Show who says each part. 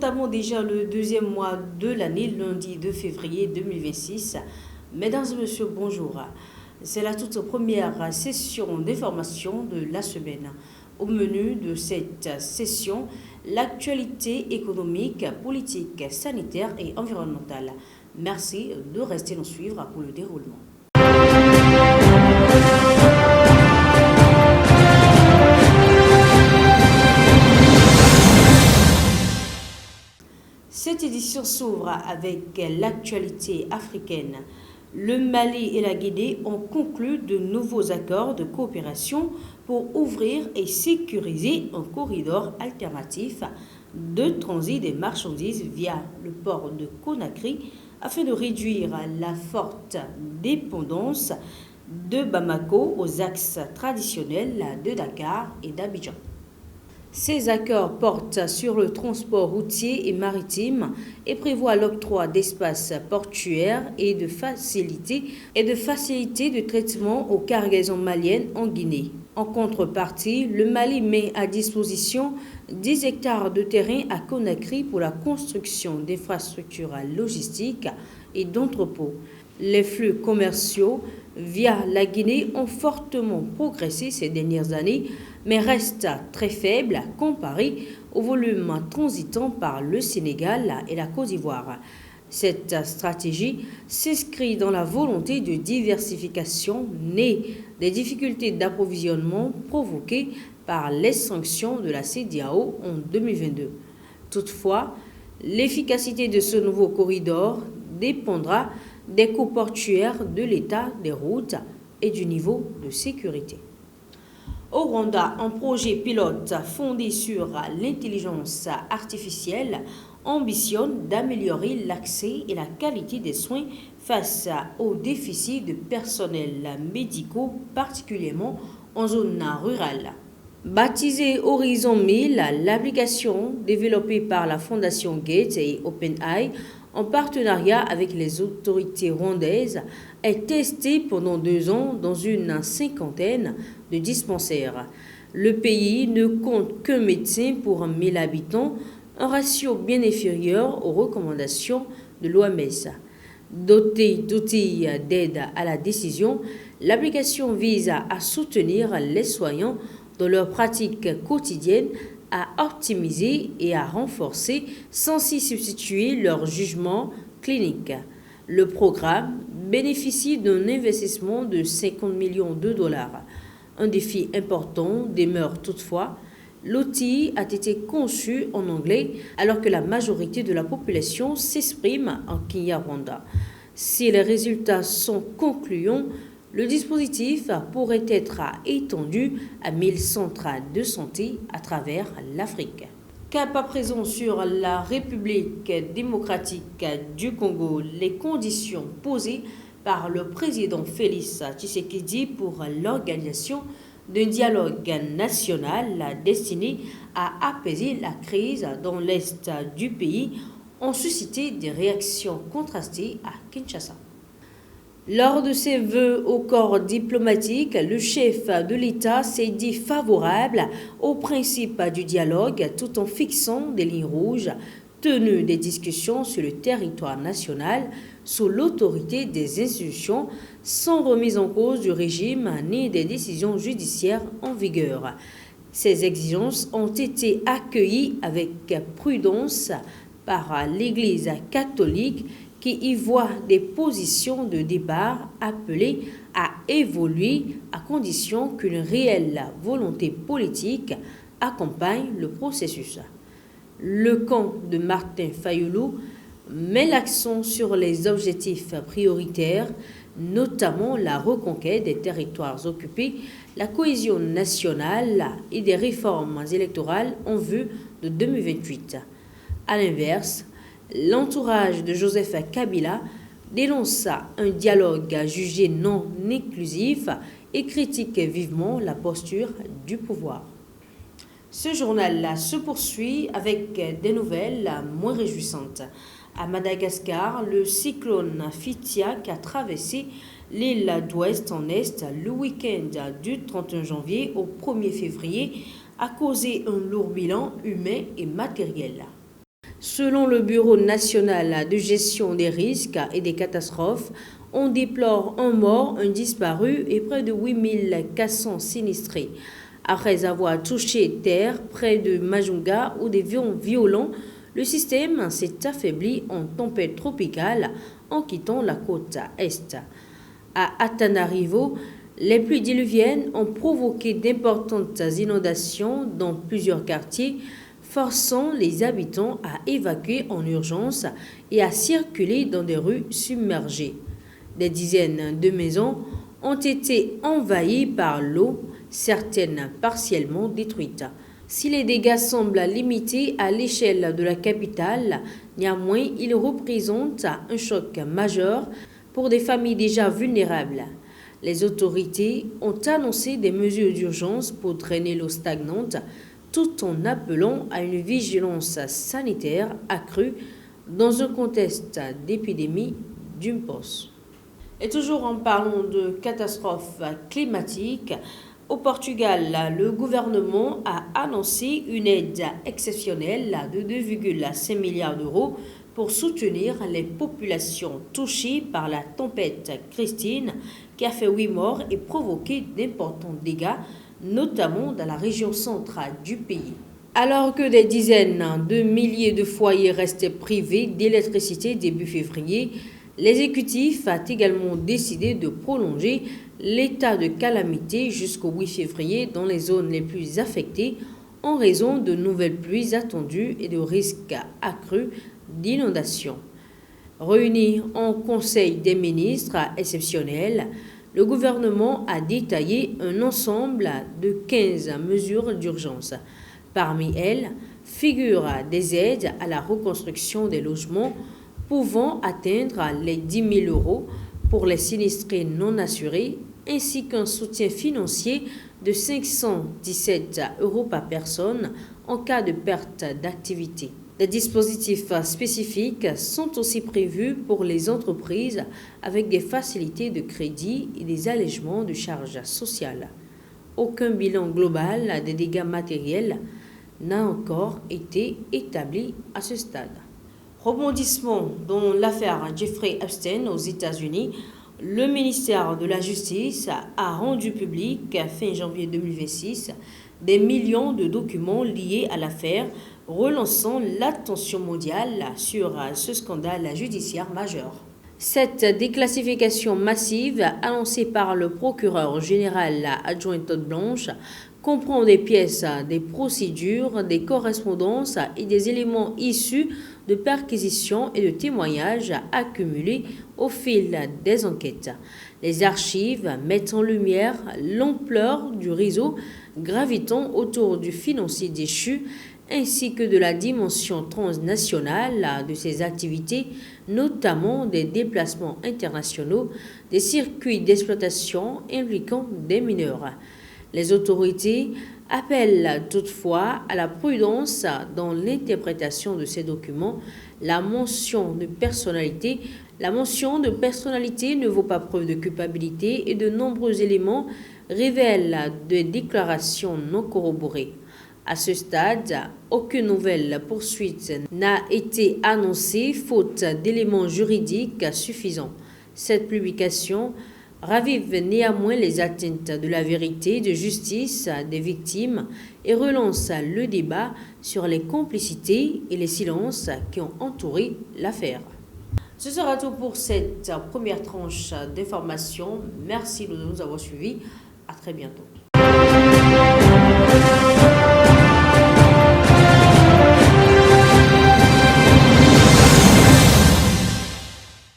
Speaker 1: entamons déjà le deuxième mois de l'année, lundi 2 février 2026. Mesdames et messieurs, bonjour. C'est la toute première session d'information de la semaine. Au menu de cette session, l'actualité économique, politique, sanitaire et environnementale. Merci de rester nous suivre pour le déroulement. Cette édition s'ouvre avec l'actualité africaine. Le Mali et la Guinée ont conclu de nouveaux accords de coopération pour ouvrir et sécuriser un corridor alternatif de transit des marchandises via le port de Conakry afin de réduire la forte dépendance de Bamako aux axes traditionnels de Dakar et d'Abidjan. Ces accords portent sur le transport routier et maritime et prévoient l'octroi d'espaces portuaires et de facilités de traitement aux cargaisons maliennes en Guinée. En contrepartie, le Mali met à disposition 10 hectares de terrain à Conakry pour la construction d'infrastructures logistiques et d'entrepôts. Les flux commerciaux via la Guinée ont fortement progressé ces dernières années, mais restent très faibles comparés au volume transitant par le Sénégal et la Côte d'Ivoire. Cette stratégie s'inscrit dans la volonté de diversification née des difficultés d'approvisionnement provoquées par les sanctions de la CEDEAO en 2022. Toutefois, l'efficacité de ce nouveau corridor dépendra des coûts portuaires, de l'état des routes et du niveau de sécurité. Au Rwanda, un projet pilote fondé sur l'intelligence artificielle ambitionne d'améliorer l'accès et la qualité des soins face aux déficits de personnel médicaux, particulièrement en zone rurale. Baptisée Horizon 1000, l'application développée par la Fondation Gates et OpenAI en partenariat avec les autorités rwandaises, est testée pendant 2 ans dans une cinquantaine de dispensaires. Le pays ne compte qu'un médecin pour 1000 habitants, un ratio bien inférieur aux recommandations de l'OMS. Dotée d'outils d'aide à la décision, l'application vise à soutenir les soignants dans leurs pratiques quotidiennes, à optimiser et à renforcer sans s'y substituer leur jugement clinique. Le programme bénéficie d'un investissement de 50 millions de dollars. Un défi important demeure toutefois. L'outil a été conçu en anglais alors que la majorité de la population s'exprime en Kinyarwanda. Si les résultats sont concluants, le dispositif pourrait être étendu à 1000 centres de santé à travers l'Afrique. Cap à présent sur la République démocratique du Congo, les conditions posées par le président Félix Tshisekedi pour l'organisation d'un dialogue national destiné à apaiser la crise dans l'est du pays ont suscité des réactions contrastées à Kinshasa. Lors de ses vœux au corps diplomatique, le chef de l'État s'est dit favorable au principe du dialogue tout en fixant des lignes rouges, tenu des discussions sur le territoire national sous l'autorité des institutions sans remise en cause du régime ni des décisions judiciaires en vigueur. Ces exigences ont été accueillies avec prudence par l'Église catholique qui y voit des positions de départ appelées à évoluer à condition qu'une réelle volonté politique accompagne le processus. Le camp de Martin Fayulu met l'accent sur les objectifs prioritaires, notamment la reconquête des territoires occupés, la cohésion nationale et des réformes électorales en vue de 2028. À l'inverse, l'entourage de Joseph Kabila dénonça un dialogue jugé non inclusif et critique vivement la posture du pouvoir. Ce journal se poursuit avec des nouvelles moins réjouissantes. À Madagascar, le cyclone Fitiak a traversé l'île d'ouest en est le week-end du 31 janvier au 1er février a causé un lourd bilan humain et matériel. Selon le Bureau national de gestion des risques et des catastrophes, on déplore un mort, un disparu et près de 8400 sinistrés. Après avoir touché terre près de Majunga où des vents violents, le système s'est affaibli en tempête tropicale en quittant la côte est. À Antananarivo, les pluies diluviennes ont provoqué d'importantes inondations dans plusieurs quartiers, forçant les habitants à évacuer en urgence et à circuler dans des rues submergées. Des dizaines de maisons ont été envahies par l'eau, certaines partiellement détruites. Si les dégâts semblent limités à l'échelle de la capitale, néanmoins, ils représentent un choc majeur pour des familles déjà vulnérables. Les autorités ont annoncé des mesures d'urgence pour drainer l'eau stagnante, tout en appelant à une vigilance sanitaire accrue dans un contexte d'épidémie d'Mpox. Et toujours en parlant de catastrophes climatiques, au Portugal, le gouvernement a annoncé une aide exceptionnelle de 2,5 milliards d'euros pour soutenir les populations touchées par la tempête Christine qui a fait 8 morts et provoqué d'importants dégâts, notamment dans la région centrale du pays. Alors que des dizaines de milliers de foyers restaient privés d'électricité début février, l'exécutif a également décidé de prolonger l'état de calamité jusqu'au 8 février dans les zones les plus affectées en raison de nouvelles pluies attendues et de risques accrus d'inondation. Réuni en Conseil des ministres exceptionnel, le gouvernement a détaillé un ensemble de 15 mesures d'urgence. Parmi elles, figurent des aides à la reconstruction des logements pouvant atteindre les 10 000 euros pour les sinistrés non assurés, ainsi qu'un soutien financier de 517 euros par personne en cas de perte d'activité. Des dispositifs spécifiques sont aussi prévus pour les entreprises avec des facilités de crédit et des allègements de charges sociales. Aucun bilan global des dégâts matériels n'a encore été établi à ce stade. Rebondissement dans l'affaire Jeffrey Epstein aux États-Unis, le ministère de la Justice a rendu public fin janvier 2026 des millions de documents liés à l'affaire, relançant l'attention mondiale sur ce scandale judiciaire majeur. Cette déclassification massive, annoncée par le procureur général adjoint Todd Blanche, comprend des pièces, des procédures, des correspondances et des éléments issus de perquisitions et de témoignages accumulés au fil des enquêtes. Les archives mettent en lumière l'ampleur du réseau gravitant autour du financier déchu ainsi que de la dimension transnationale de ses activités, notamment des déplacements internationaux, des circuits d'exploitation impliquant des mineurs. Les autorités appellent toutefois à la prudence dans l'interprétation de ces documents. La mention de personnalité ne vaut pas preuve de culpabilité et de nombreux éléments révèlent des déclarations non corroborées. À ce stade, aucune nouvelle poursuite n'a été annoncée faute d'éléments juridiques suffisants. Cette publication ravive néanmoins les atteintes de la vérité, de justice des victimes et relance le débat sur les complicités et les silences qui ont entouré l'affaire. Ce sera tout pour cette première tranche d'information. Merci de nous avoir suivis. À très bientôt.